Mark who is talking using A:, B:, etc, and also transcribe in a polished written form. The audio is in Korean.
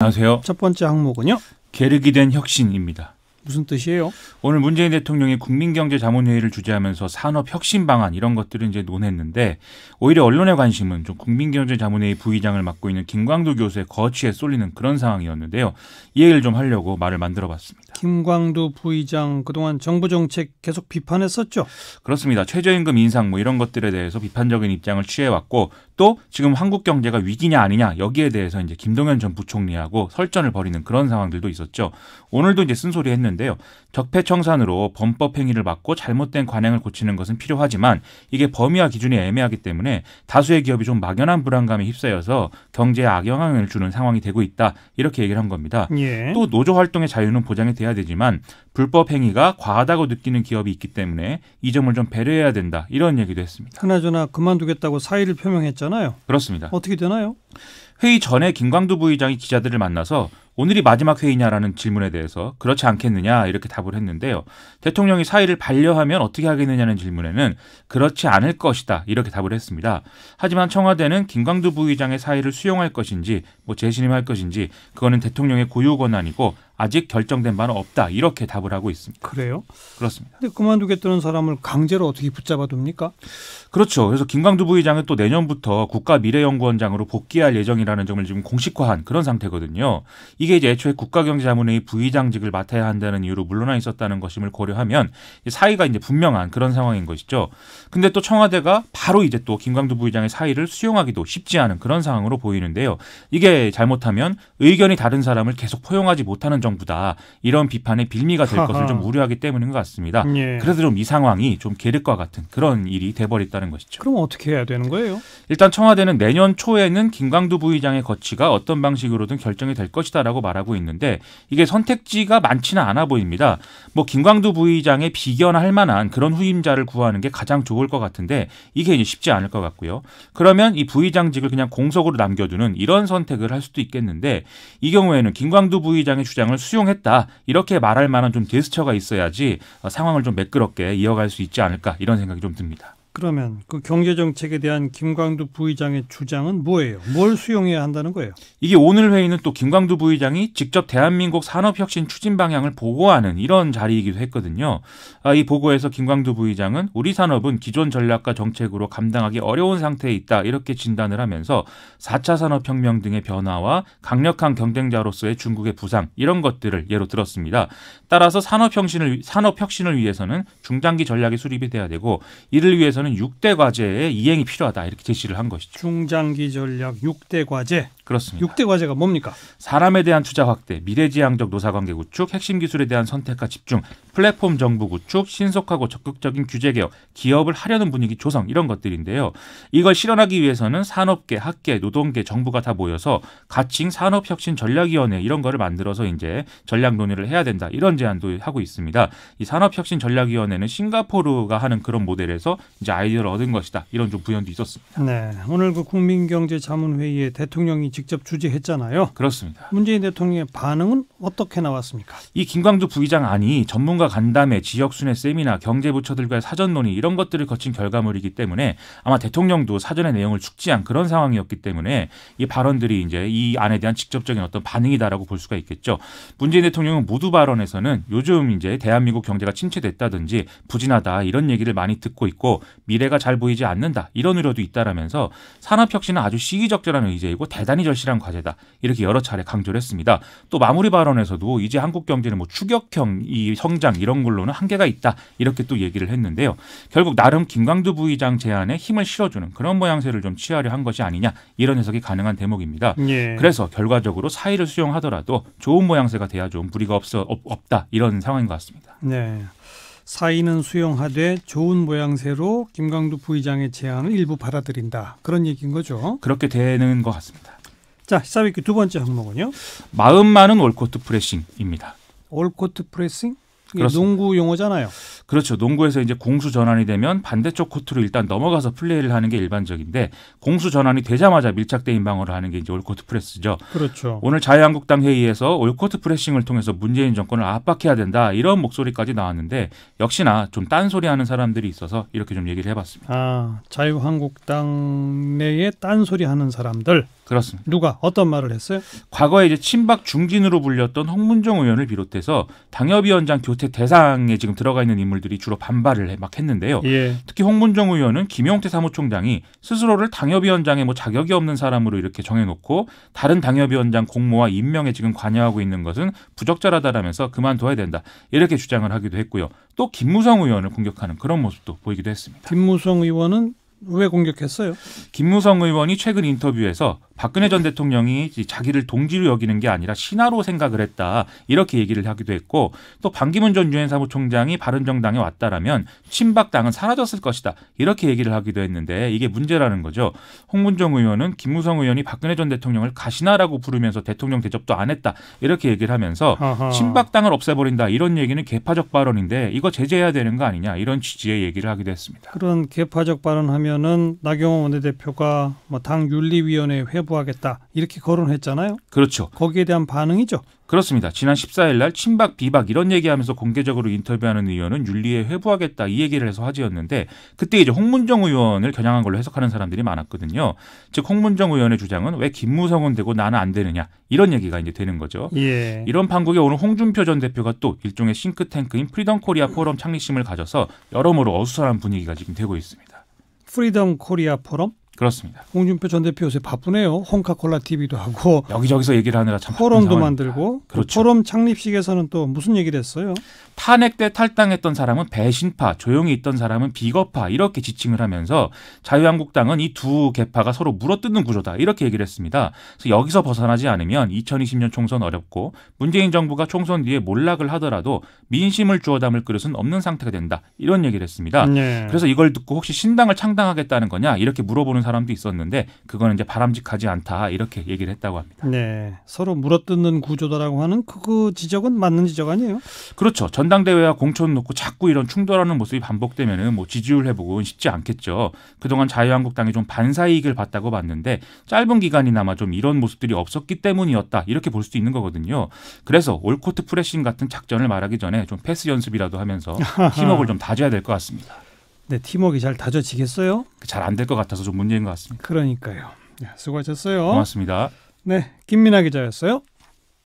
A: 안녕하세요.
B: 첫 번째 항목은요?
A: 계륵이 된 혁신입니다.
B: 무슨 뜻이에요?
A: 오늘 문재인 대통령이 국민경제자문회의를 주재하면서 산업혁신 방안 이런 것들을 이제 논했는데 오히려 언론의 관심은 좀 국민경제자문회의 부의장을 맡고 있는 김광두 교수의 거취에 쏠리는 그런 상황이었는데요. 이 얘기를 좀 하려고 말을 만들어봤습니다.
B: 김광두 부의장 그동안 정부 정책 계속 비판했었죠?
A: 그렇습니다. 최저임금 인상 뭐 이런 것들에 대해서 비판적인 입장을 취해왔고 또 지금 한국 경제가 위기냐 아니냐 여기에 대해서 이제 김동연 전 부총리하고 설전을 벌이는 그런 상황들도 있었죠. 오늘도 이제 쓴소리 했는데요. 적폐청산으로 범법 행위를 막고 잘못된 관행을 고치는 것은 필요하지만 이게 범위와 기준이 애매하기 때문에 다수의 기업이 좀 막연한 불안감에 휩싸여서 경제에 악영향을 주는 상황이 되고 있다. 이렇게 얘기를 한 겁니다.
B: 예.
A: 또 노조 활동의 자유는 보장이 돼야 되지만 불법 행위가 과하다고 느끼는 기업이 있기 때문에 이 점을 좀 배려해야 된다. 이런 얘기도 했습니다.
B: 그나저나 그만두겠다고 사의를 표명했잖아요.
A: 그렇습니다.
B: 어떻게 되나요?
A: 회의 전에 김광두 부의장이 기자들을 만나서 오늘이 마지막 회의냐라는 질문에 대해서 그렇지 않겠느냐 이렇게 답을 했는데요. 대통령이 사의를 반려하면 어떻게 하겠느냐는 질문에는 그렇지 않을 것이다 이렇게 답을 했습니다. 하지만 청와대는 김광두 부의장의 사의를 수용할 것인지 재신임할 것인지 그거는 대통령의 고유 권한이고 아직 결정된 바는 없다 이렇게 답을 하고 있습니다.
B: 그래요?
A: 그렇습니다.
B: 근데 그만두겠다는 사람을 강제로 어떻게 붙잡아둡니까?
A: 그렇죠. 그래서 김광두 부의장은 또 내년부터 국가미래연구원장으로 복귀할 예정이라는 점을 지금 공식화한 그런 상태거든요. 이게 이제 애초에 국가경제자문회의 부의장직을 맡아야 한다는 이유로 물러나 있었다는 것임을 고려하면 사의가 이제 분명한 그런 상황인 것이죠. 근데 또 청와대가 바로 이제 또 김광두 부의장의 사의를 수용하기도 쉽지 않은 그런 상황으로 보이는데요. 이게 잘못하면 의견이 다른 사람을 계속 포용하지 못하는 정부다. 이런 비판의 빌미가 될 것을 좀 우려하기 때문인 것 같습니다.
B: 예.
A: 그래서 좀 이 상황이 좀 계륵과 같은 그런 일이 돼버렸다는 것이죠.
B: 그럼 어떻게 해야 되는 거예요?
A: 일단 청와대는 내년 초에는 김광두 부의장의 거취가 어떤 방식으로든 결정이 될 것이다라고 말하고 있는데 이게 선택지가 많지는 않아 보입니다. 김광두 부의장의 비견할 만한 그런 후임자를 구하는 게 가장 좋을 것 같은데 이게 이제 쉽지 않을 것 같고요. 그러면 이 부의장직을 그냥 공석으로 남겨두는 이런 선택을 할 수도 있겠는데 이 경우에는 김광두 부의장의 주장을 수용했다 이렇게 말할 만한 좀 제스처가 있어야지 상황을 좀 매끄럽게 이어갈 수 있지 않을까 이런 생각이 좀 듭니다.
B: 그러면 그 경제정책에 대한 김광두 부의장의 주장은 뭐예요? 뭘 수용해야 한다는 거예요?
A: 이게 오늘 회의는 또 김광두 부의장이 직접 대한민국 산업혁신 추진 방향을 보고하는 이런 자리이기도 했거든요. 이 보고에서 김광두 부의장은 우리 산업은 기존 전략과 정책으로 감당하기 어려운 상태에 있다 이렇게 진단을 하면서 4차 산업혁명 등의 변화와 강력한 경쟁자로서의 중국의 부상 이런 것들을 예로 들었습니다. 따라서 산업혁신을 위해서는 중장기 전략이 수립이 돼야 되고 이를 위해서는 6대 과제의 이행이 필요하다 이렇게 제시를 한 것이죠.
B: 중장기 전략 6대 과제.
A: 그렇습니다.
B: 6대 과제가 뭡니까?
A: 사람에 대한 투자 확대, 미래지향적 노사관계 구축, 핵심 기술에 대한 선택과 집중, 플랫폼 정부 구축, 신속하고 적극적인 규제 개혁, 기업을 하려는 분위기 조성 이런 것들인데요. 이걸 실현하기 위해서는 산업계, 학계, 노동계, 정부가 다 모여서 가칭 산업혁신전략위원회 이런 거를 만들어서 이제 전략 논의를 해야 된다 이런 제안도 하고 있습니다. 이 산업혁신전략위원회는 싱가포르가 하는 그런 모델에서 이제 아이디어를 얻은 것이다 이런 좀 부연도 있었습니다.
B: 네, 오늘 그 국민경제자문회의에 대통령이 직접 주재했잖아요.
A: 그렇습니다.
B: 문재인 대통령의 반응은 어떻게 나왔습니까?
A: 이 김광두 부의장 안이 전문가 간담회, 지역순회 세미나, 경제부처들과의 사전 논의 이런 것들을 거친 결과물이기 때문에 아마 대통령도 사전의 내용을 축지한 그런 상황이었기 때문에 이 발언들이 이제 이 안에 대한 직접적인 어떤 반응이다라고 볼 수가 있겠죠. 문재인 대통령은 모두 발언에서는 요즘 이제 대한민국 경제가 침체됐다든지 부진하다 이런 얘기를 많이 듣고 있고 미래가 잘 보이지 않는다 이런 우려도 있다라면서 산업혁신은 아주 시기적절한 의제이고 대단히 절실한 과제다 이렇게 여러 차례 강조를 했습니다. 또 마무리 발언에서도 이제 한국 경제는 추격형 이 성장 이런 걸로는 한계가 있다 이렇게 또 얘기를 했는데요. 결국 나름 김광두 부의장 제안에 힘을 실어주는 그런 모양새를 좀 취하려 한 것이 아니냐 이런 해석이 가능한 대목입니다.
B: 예.
A: 그래서 결과적으로 사의를 수용하더라도 좋은 모양새가 돼야 좀 무리가 없다 이런 상황인 것 같습니다.
B: 네. 사의는 수용하되 좋은 모양새로 김광두 부의장의 제안을 일부 받아들인다. 그런 얘기인 거죠.
A: 그렇게 되는 것 같습니다.
B: 자, 시사위키 두 번째 항목은요.
A: 마음 많은 올코트 프레싱입니다.
B: 올코트 프레싱? 이게
A: 그렇습니다.
B: 농구 용어잖아요.
A: 그렇죠. 농구에서 이제 공수 전환이 되면 반대쪽 코트로 일단 넘어가서 플레이를 하는 게 일반적인데 공수 전환이 되자마자 밀착 대인 방어를 하는 게 이제 올코트 프레스죠.
B: 그렇죠.
A: 오늘 자유한국당 회의에서 올코트 프레싱을 통해서 문재인 정권을 압박해야 된다 이런 목소리까지 나왔는데 역시나 좀 딴소리하는 사람들이 있어서 이렇게 좀 얘기를 해봤습니다.
B: 자유한국당 내에 딴소리하는 사람들.
A: 그렇습니다.
B: 누가 어떤 말을 했어요?
A: 과거에 이제 친박 중진으로 불렸던 홍문종 의원을 비롯해서 당협위원장 교체 대상에 지금 들어가 있는 인물들이 주로 반발을 막 했는데요.
B: 예.
A: 특히 홍문종 의원은 김용태 사무총장이 스스로를 당협위원장에 뭐 자격이 없는 사람으로 이렇게 정해놓고 다른 당협위원장 공모와 임명에 지금 관여하고 있는 것은 부적절하다라면서 그만둬야 된다. 이렇게 주장을 하기도 했고요. 또 김무성 의원을 공격하는 그런 모습도 보이기도 했습니다.
B: 김무성 의원은 왜 공격했어요?
A: 김무성 의원이 최근 인터뷰에서 박근혜 전 대통령이 자기를 동지로 여기는 게 아니라 신하로 생각을 했다. 이렇게 얘기를 하기도 했고 또 반기문 전 유엔 사무총장이 바른정당에 왔다라면 친박당은 사라졌을 것이다. 이렇게 얘기를 하기도 했는데 이게 문제라는 거죠. 홍문종 의원은 김무성 의원이 박근혜 전 대통령을 가신하라고 부르면서 대통령 대접도 안 했다. 이렇게 얘기를 하면서
B: 아하.
A: 친박당을 없애버린다. 이런 얘기는 개파적 발언인데 이거 제재해야 되는 거 아니냐. 이런 취지의 얘기를 하기도 했습니다.
B: 그런 개파적 발언하면은 나경원 원내대표가 뭐 당 윤리위원회 회부하겠다 이렇게 거론했잖아요.
A: 그렇죠.
B: 거기에 대한 반응이죠.
A: 그렇습니다. 지난 14일 날 친박 비박 이런 얘기하면서 공개적으로 인터뷰하는 의원은 윤리에 회부하겠다 이 얘기를 해서 화제였는데 그때 이제 홍문정 의원을 겨냥한 걸로 해석하는 사람들이 많았거든요. 즉 홍문정 의원의 주장은 왜 김무성은 되고 나는 안 되느냐 이런 얘기가 이제 되는 거죠.
B: 예.
A: 이런 판국에 오늘 홍준표 전 대표가 또 일종의 싱크탱크인 프리덤 코리아 포럼 창립심을 가져서 여러모로 어수선한 분위기가 지금 되고 있습니다.
B: 프리덤 코리아 포럼?
A: 그렇습니다.
B: 홍준표 전 대표 요새 바쁘네요. 홍카콜라 TV도 하고
A: 여기저기서 얘기를 하느라 참
B: 포럼도
A: 바쁜
B: 만들고
A: 그렇죠.
B: 포럼 창립식에서는 또 무슨 얘기를 했어요?
A: 탄핵 때 탈당했던 사람은 배신파, 조용히 있던 사람은 비거파 이렇게 지칭을 하면서 자유한국당은 이 두 개파가 서로 물어뜯는 구조다 이렇게 얘기를 했습니다. 그래서 여기서 벗어나지 않으면 2020년 총선 어렵고 문재인 정부가 총선 뒤에 몰락을 하더라도 민심을 주워 담을 그릇은 없는 상태가 된다 이런 얘기를 했습니다.
B: 네.
A: 그래서 이걸 듣고 혹시 신당을 창당하겠다는 거냐 이렇게 물어보는 사람도 있었는데 그거는 이제 바람직하지 않다 이렇게 얘기를 했다고 합니다.
B: 네, 서로 물어뜯는 구조다라고 하는 그 지적은 맞는 지적 아니에요?
A: 그렇죠. 전당대회와 공천 놓고 자꾸 이런 충돌하는 모습이 반복되면은 뭐 지지율 회복은 쉽지 않겠죠. 그동안 자유한국당이 좀 반사이익을 봤다고 봤는데 짧은 기간이나마 좀 이런 모습들이 없었기 때문이었다 이렇게 볼 수도 있는 거거든요. 그래서 올코트 프레싱 같은 작전을 말하기 전에 좀 패스 연습이라도 하면서 팀워크를 좀 다져야 될 것 같습니다.
B: 네, 팀워크가 잘 다져지겠어요?
A: 잘 안 될 것 같아서 좀 문제인 것 같습니다.
B: 그러니까요. 네, 수고하셨어요.
A: 고맙습니다.
B: 네, 김민아 기자였어요.